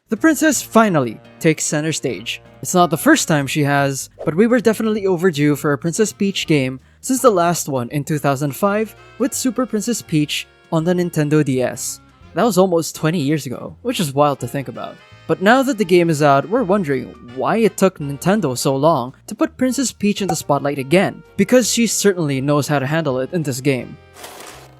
The princess finally takes center stage. It's not the first time she has, but we were definitely overdue for a Princess Peach game since the last one in 2005 with Super Princess Peach on the Nintendo DS. That was almost 20 years ago, which is wild to think about. But now that the game is out, we're wondering why it took Nintendo so long to put Princess Peach in the spotlight again, because she certainly knows how to handle it in this game.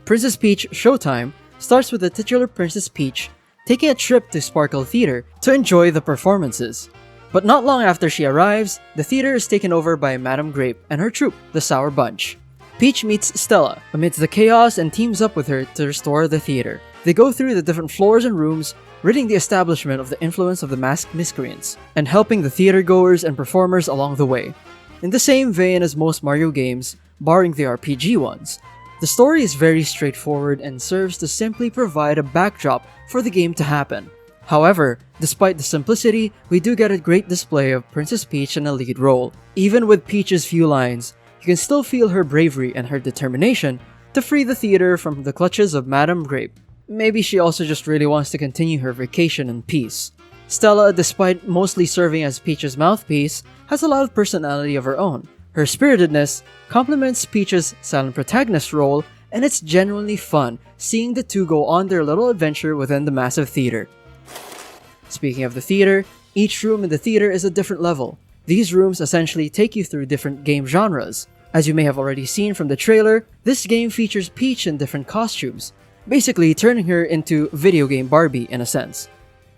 Princess Peach Showtime starts with the titular Princess Peach taking a trip to Sparkle Theater to enjoy the performances. But not long after she arrives, the theater is taken over by Madame Grape and her troupe, the Sour Bunch. Peach meets Stella amidst the chaos and teams up with her to restore the theater. They go through the different floors and rooms, ridding the establishment of the influence of the masked miscreants, and helping the theatergoers and performers along the way. In the same vein as most Mario games, barring the RPG ones, the story is very straightforward and serves to simply provide a backdrop for the game to happen. However, despite the simplicity, we do get a great display of Princess Peach in a lead role. Even with Peach's few lines, you can still feel her bravery and her determination to free the theater from the clutches of Madame Grape. Maybe she also just really wants to continue her vacation in peace. Stella, despite mostly serving as Peach's mouthpiece, has a lot of personality of her own. Her spiritedness complements Peach's silent protagonist role, and it's genuinely fun seeing the two go on their little adventure within the massive theater. Speaking of the theater, each room in the theater is a different level. These rooms essentially take you through different game genres. As you may have already seen from the trailer, this game features Peach in different costumes, basically turning her into video game Barbie in a sense.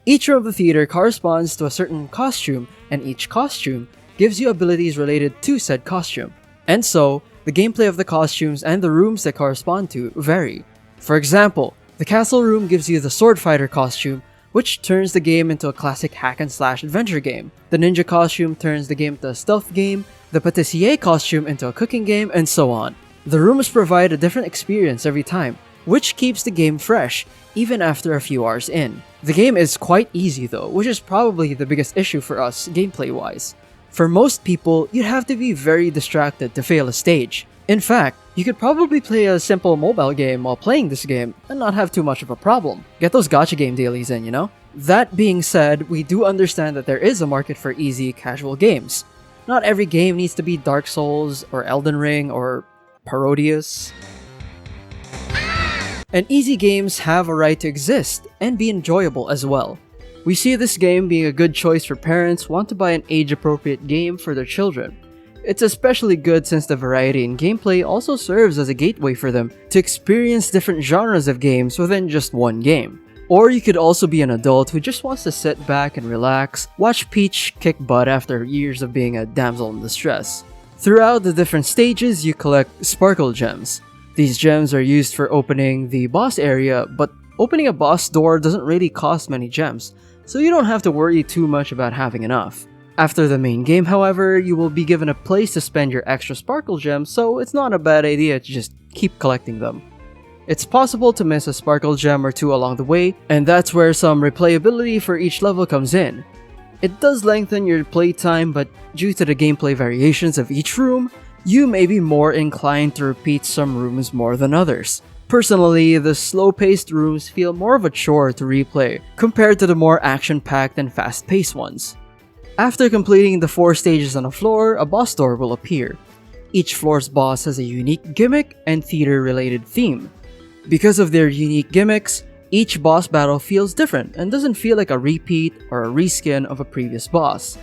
Each room of the theater corresponds to a certain costume, and each costume gives you abilities related to said costume. And so, the gameplay of the costumes and the rooms they correspond to vary. For example, the castle room gives you the sword fighter costume, which turns the game into a classic hack-and-slash adventure game. The ninja costume turns the game into a stealth game, the patissier costume into a cooking game, and so on. The rooms provide a different experience every time, which keeps the game fresh, even after a few hours in. The game is quite easy though, which is probably the biggest issue for us gameplay-wise. For most people, you'd have to be very distracted to fail a stage. In fact, you could probably play a simple mobile game while playing this game and not have too much of a problem. Get those gacha game dailies in, you know? That being said, we do understand that there is a market for easy, casual games. Not every game needs to be Dark Souls, or Elden Ring, or Parodius. And easy games have a right to exist and be enjoyable as well. We see this game being a good choice for parents who want to buy an age-appropriate game for their children. It's especially good since the variety in gameplay also serves as a gateway for them to experience different genres of games within just one game. Or you could also be an adult who just wants to sit back and relax, watch Peach kick butt after years of being a damsel in distress. Throughout the different stages, you collect Sparkle Gems. These gems are used for opening the boss area, but opening a boss door doesn't really cost many gems, so you don't have to worry too much about having enough. After the main game, however, you will be given a place to spend your extra Sparkle Gems, so it's not a bad idea to just keep collecting them. It's possible to miss a Sparkle Gem or two along the way, and that's where some replayability for each level comes in. It does lengthen your playtime, but due to the gameplay variations of each room, you may be more inclined to repeat some rooms more than others. Personally, the slow-paced rooms feel more of a chore to replay compared to the more action-packed and fast-paced ones. After completing the 4 stages on a floor, a boss door will appear. Each floor's boss has a unique gimmick and theater-related theme. Because of their unique gimmicks, each boss battle feels different and doesn't feel like a repeat or a reskin of a previous boss.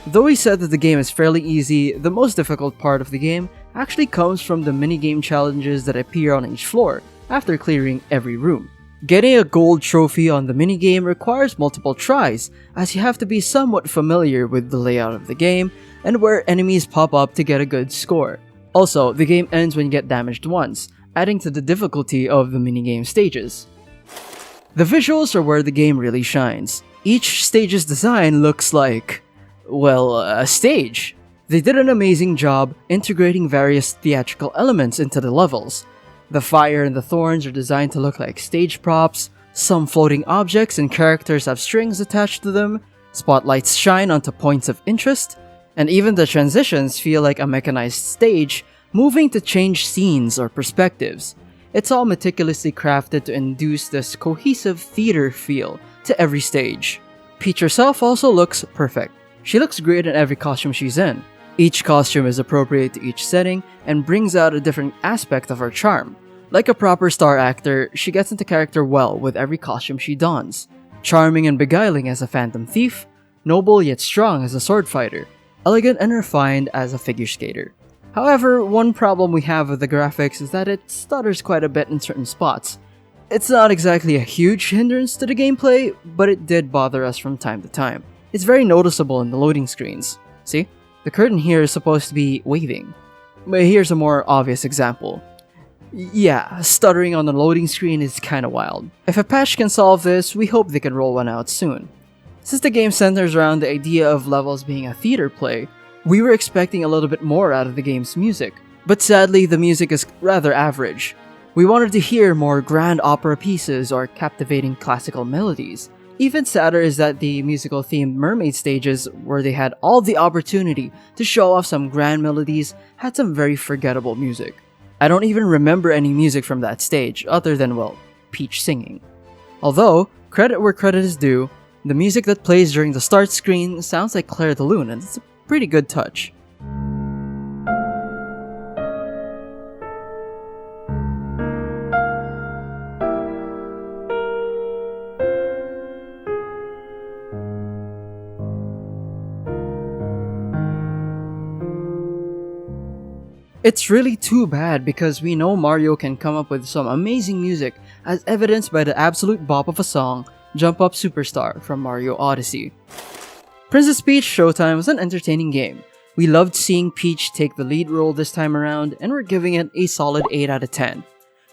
Though we said that the game is fairly easy, the most difficult part of the game actually comes from the minigame challenges that appear on each floor after clearing every room. Getting a gold trophy on the minigame requires multiple tries, as you have to be somewhat familiar with the layout of the game and where enemies pop up to get a good score. Also, the game ends when you get damaged once, adding to the difficulty of the minigame stages. The visuals are where the game really shines. Each stage's design looks like, well, a stage. They did an amazing job integrating various theatrical elements into the levels. The fire and the thorns are designed to look like stage props, some floating objects and characters have strings attached to them, spotlights shine onto points of interest, and even the transitions feel like a mechanized stage moving to change scenes or perspectives. It's all meticulously crafted to induce this cohesive theater feel to every stage. Peach herself also looks perfect. She looks great in every costume she's in. Each costume is appropriate to each setting and brings out a different aspect of her charm. Like a proper star actor, she gets into character well with every costume she dons. Charming and beguiling as a phantom thief, noble yet strong as a sword fighter, elegant and refined as a figure skater. However, one problem we have with the graphics is that it stutters quite a bit in certain spots. It's not exactly a huge hindrance to the gameplay, but it did bother us from time to time. It's very noticeable in the loading screens. See? The curtain here is supposed to be waving. But here's a more obvious example. Yeah, stuttering on the loading screen is kinda wild. If a patch can solve this, we hope they can roll one out soon. Since the game centers around the idea of levels being a theater play, we were expecting a little bit more out of the game's music. But sadly, the music is rather average. We wanted to hear more grand opera pieces or captivating classical melodies. Even sadder is that the musical-themed mermaid stages, where they had all the opportunity to show off some grand melodies, had some very forgettable music. I don't even remember any music from that stage, other than, well, Peach singing. Although, credit where credit is due, the music that plays during the start screen sounds like Claire de Lune, and it's a pretty good touch. It's really too bad because we know Mario can come up with some amazing music, as evidenced by the absolute bop of a song, Jump Up Superstar from Mario Odyssey. Princess Peach Showtime was an entertaining game. We loved seeing Peach take the lead role this time around, and we're giving it a solid 8 out of 10.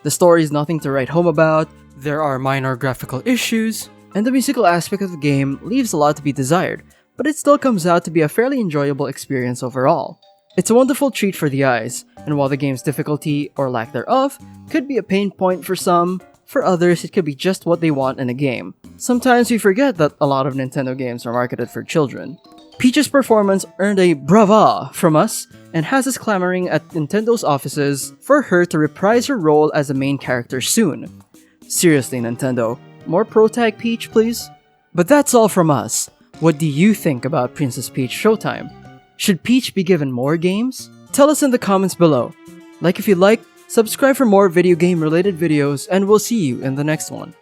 The story is nothing to write home about, there are minor graphical issues, and the musical aspect of the game leaves a lot to be desired, but it still comes out to be a fairly enjoyable experience overall. It's a wonderful treat for the eyes, and while the game's difficulty, or lack thereof, could be a pain point for some, for others it could be just what they want in a game. Sometimes we forget that a lot of Nintendo games are marketed for children. Peach's performance earned a brava from us, and has us clamoring at Nintendo's offices for her to reprise her role as a main character soon. Seriously, Nintendo, more protag Peach, please? But that's all from us. What do you think about Princess Peach Showtime? Should Peach be given more games? Tell us in the comments below. Like if you like, subscribe for more video game related videos, and we'll see you in the next one.